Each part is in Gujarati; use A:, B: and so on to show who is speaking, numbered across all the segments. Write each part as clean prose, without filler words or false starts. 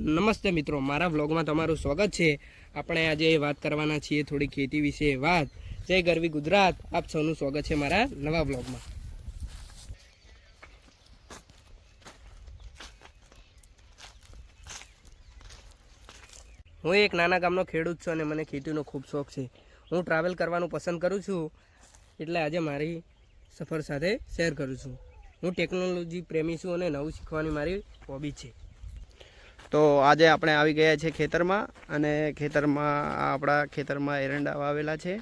A: નમસ્તે મિત્રો, મારા વ્લોગમાં તમારું સ્વાગત છે। આપણે આજે વાત કરવાના છીએ થોડી ખેતી વિશે વાત। જય ગરવી ગુજરાત, આપ સૌનું સ્વાગત છે મારા નવા વ્લોગમાં। હું એક નાના ગામનો ખેડૂત છું અને મને ખેતીનો ખૂબ શોખ છે। હું ટ્રાવેલ કરવાનું પસંદ કરું છું, એટલે આજે મારી સફર સાથે શેર કરું છું। હું ટેકનોલોજી પ્રેમી છું અને નવું શીખવાની મારી હોબી છે।
B: તો આજે આપણે આવી ગયા છે ખેતરમાં, અને આપણા ખેતરમાં એરંડા વાવેલા છે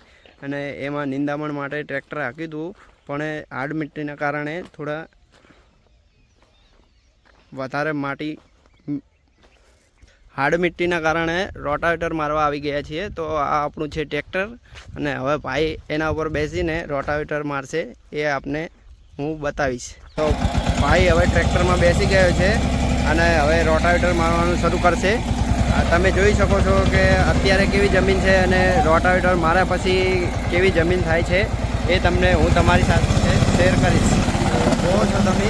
B: અને એમાં નિંદામણ માટે ટ્રેક્ટર હાંક્યું હતું, પણ હાર્ડ મિટ્ટીના કારણે થોડા વધારે હાર્ડ મિટ્ટીના કારણે રોટાવેટર મારવા આવી ગયા છીએ। તો આ આપણું છે ટ્રેક્ટર, અને હવે ભાઈ એના ઉપર બેસીને રોટાવેટર મારશે, એ આપને હું બતાવીશ। તો ભાઈ હવે ટ્રેક્ટરમાં બેસી ગયો છે અને હવે રોટાવેટર મારવાનું શરૂ કરશે। તમે જોઈ શકો છો કે અત્યારે કેવી જમીન છે અને રોટાવેટર માર્યા પછી કેવી જમીન થાય છે, એ તમને હું તમારી સાથે શેર કરીશ। જોવો છો તમે,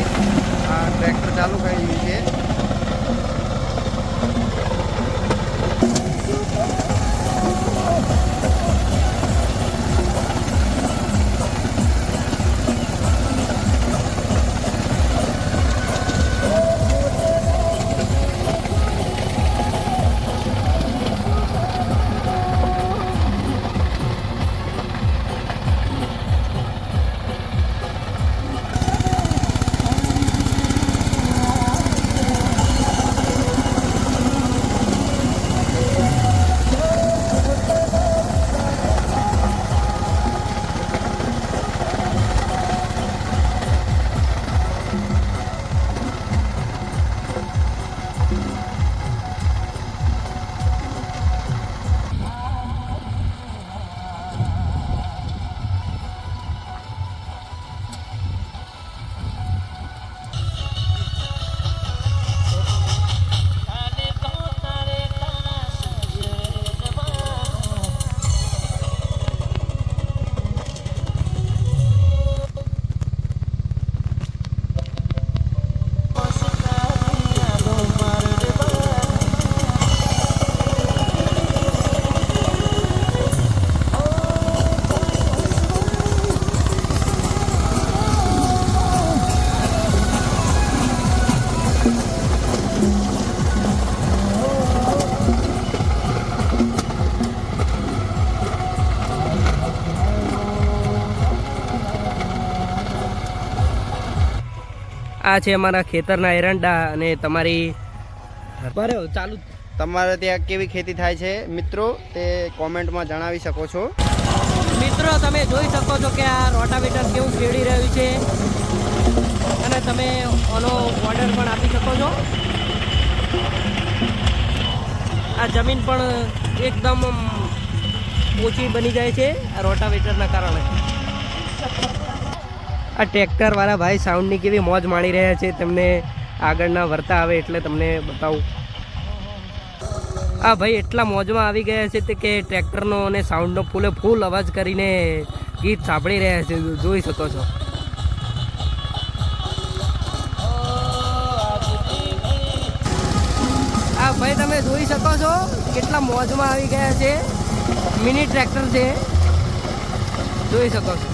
B: આ ટ્રેક્ટર ચાલુ કરી દીધું છે।
A: આ છે અમારા ખેતરના એરંડા। અને તમારી ચાલુ
B: તમારે ત્યાં કેવી ખેતી થાય છે મિત્રો, તે કોમેન્ટમાં જણાવી શકો છો।
A: મિત્રો તમે જોઈ શકો છો કે આ રોટાવેટર કેવું ખેડી રહ્યું છે, અને તમે આનો ઓર્ડર પણ આપી શકો છો। આ જમીન પણ એકદમ ઓછી બની જાય છે આ રોટાવેટરના કારણે। આ ટ્રેક્ટરવાળા ભાઈ સાઉન્ડની કેવી મોજ માણી રહ્યા છે, તમને આગળના વર્તા આવે એટલે તમને બતાવું। આ ભાઈ એટલા મોજમાં આવી ગયા છે કે ટ્રેક્ટરનો અને સાઉન્ડનો ફૂલ અવાજ કરીને ગીત સાંભળી રહ્યા છે, જોઈ શકો છો। આ ભાઈ તમે જોઈ શકો છો કેટલા મોજમાં આવી ગયા છે। મિની ટ્રેક્ટર છે, જોઈ શકો છો।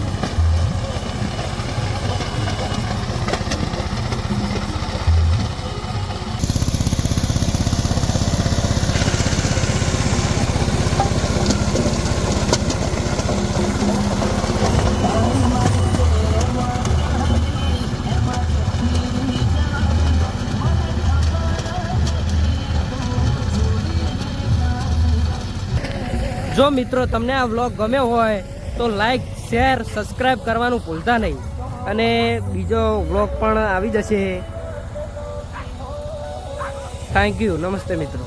A: જો મિત્રો તમને આ વ્લોગ ગમ્યો હોય તો લાઈક, શેર, સબસ્ક્રાઈબ કરવાનું ભૂલતા નહીં, અને બીજો વ્લોગ પણ આવી જશે। થેન્ક યુ, નમસ્તે મિત્રો।